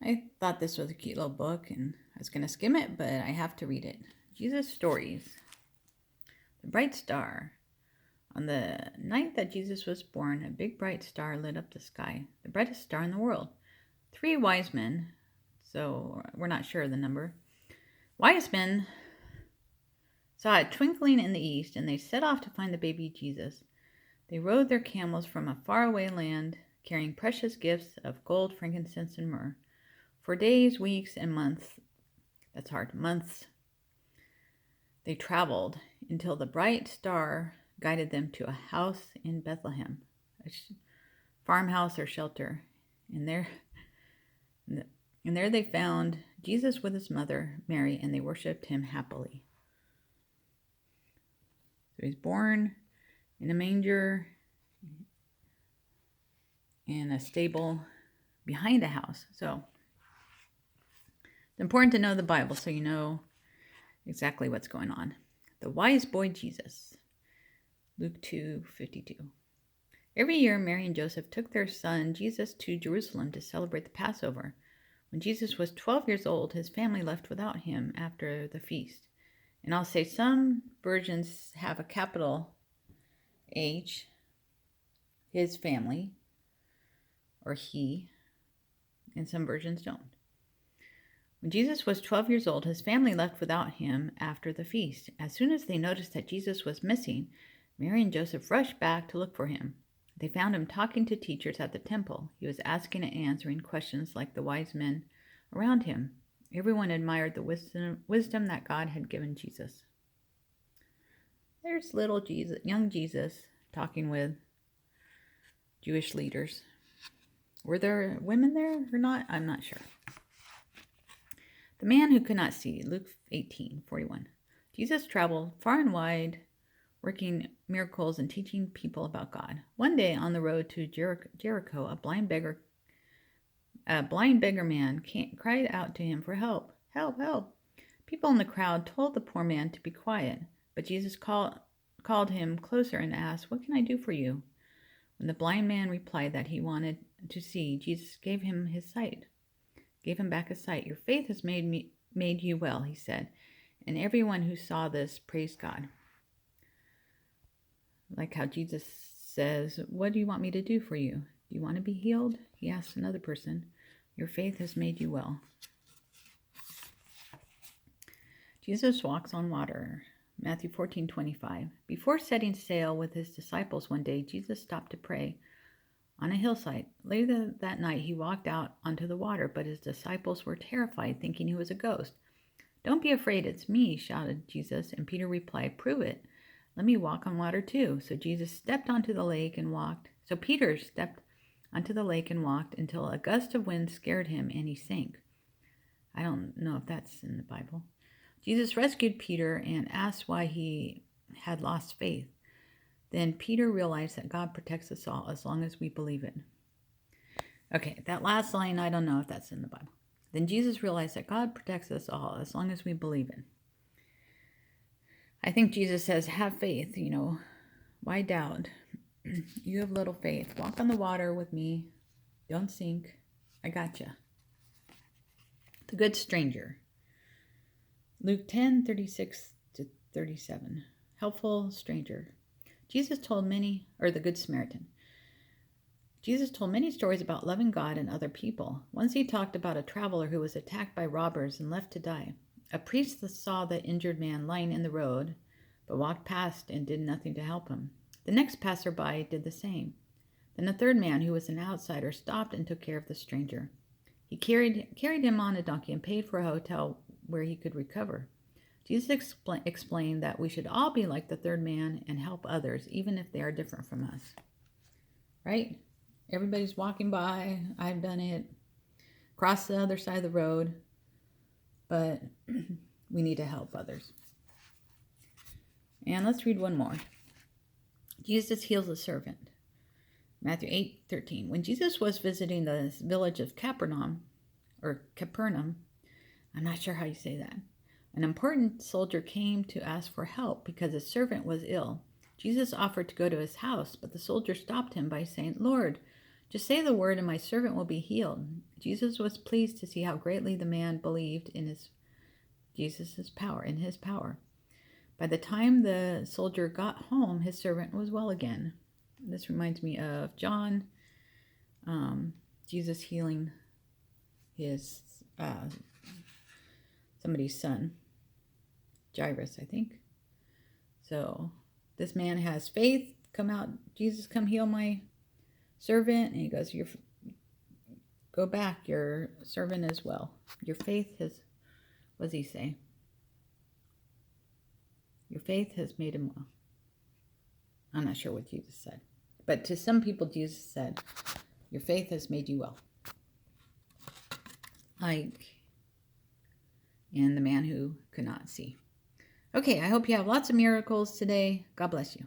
I thought this was a cute little book and I was going to skim it, but I have to read it. Jesus Stories. The Bright Star. On the night that Jesus was born, a big bright star lit up the sky, the brightest star in the world. Three wise men, so we're not sure of the number, wise men saw it twinkling in the east, and they set off to find the baby Jesus. They rode their camels from a faraway land, carrying precious gifts of gold, frankincense, and myrrh. For days, weeks, and months, they traveled until the bright star guided them to a house in Bethlehem, a farmhouse or shelter. And there they found Jesus with his mother, Mary, and they worshipped him happily. So he's born in a manger in a stable behind a house. So it's important to know the Bible so you know exactly what's going on. The wise boy Jesus. Luke 2:52. Every year, Mary and Joseph took their son Jesus to Jerusalem to celebrate the Passover. When Jesus was 12 years old, his family left without him after the feast. And I'll say some versions have a capital H, his family, or he, and some versions don't. When Jesus was 12 years old, his family left without him after the feast. As soon as they noticed that Jesus was missing, Mary and Joseph rushed back to look for him. They found him talking to teachers at the temple. He was asking and answering questions like the wise men around him. Everyone admired the wisdom that God had given Jesus. There's little Jesus, young Jesus, talking with Jewish leaders. Were there women there or not? I'm not sure. The man who could not see, Luke 18:41. Jesus traveled far and wide, working miracles and teaching people about God. One day on the road to Jericho, a blind beggar man cried out to him for help. Help, help. People in the crowd told the poor man to be quiet, but Jesus called him closer and asked, "What can I do for you?" When the blind man replied that he wanted to see, Jesus gave him back his sight. "Your faith has made you well," he said. And everyone who saw this praised God. Like how Jesus says, "What do you want me to do for you? Do you want to be healed?" He asked another person. "Your faith has made you well." Jesus walks on water. Matthew 14:25. Before setting sail with his disciples one day, Jesus stopped to pray on a hillside. Later that night, he walked out onto the water, but his disciples were terrified, thinking he was a ghost. "Don't be afraid, it's me," shouted Jesus, and Peter replied, "Prove it. Let me walk on water too." So Peter stepped onto the lake and walked until a gust of wind scared him and he sank. I don't know if that's in the Bible. Jesus rescued Peter and asked why he had lost faith. Then Peter realized that God protects us all as long as we believe it. Okay, that last line, I don't know if that's in the Bible. Then Jesus realized that God protects us all as long as we believe it. I think Jesus says, have faith, why doubt? You have little faith. Walk on the water with me. Don't sink. I gotcha. The Good Stranger. Luke 10:36-37. Helpful stranger. The Good Samaritan. Jesus told many stories about loving God and other people. Once he talked about a traveler who was attacked by robbers and left to die. A priest saw the injured man lying in the road, but walked past and did nothing to help him. The next passerby did the same. Then a third man, who was an outsider, stopped and took care of the stranger. He carried him on a donkey and paid for a hotel where he could recover. Jesus explained that we should all be like the third man and help others, even if they are different from us. Right? Everybody's walking by. I've done it. Cross the other side of the road. But we need to help others. And let's read one more. Jesus heals a servant. Matthew 8:13. When Jesus was visiting the village of Capernaum, I'm not sure how you say that, an important soldier came to ask for help because his servant was ill. Jesus offered to go to his house, but the soldier stopped him by saying, "Lord, Just say the word and my servant will be healed. Jesus was pleased to see how greatly the man believed in Jesus' power, in his power. By the time the soldier got home, his servant was well again. This reminds me of John, Jesus healing his somebody's son, Jairus, I think. So this man has faith. Come out, Jesus, come heal my servant. And he goes, go back, your servant is well. Your faith has, what does he say? Your faith has made him well. I'm not sure what Jesus said. But to some people, Jesus said, your faith has made you well. And the man who could not see. Okay, I hope you have lots of miracles today. God bless you.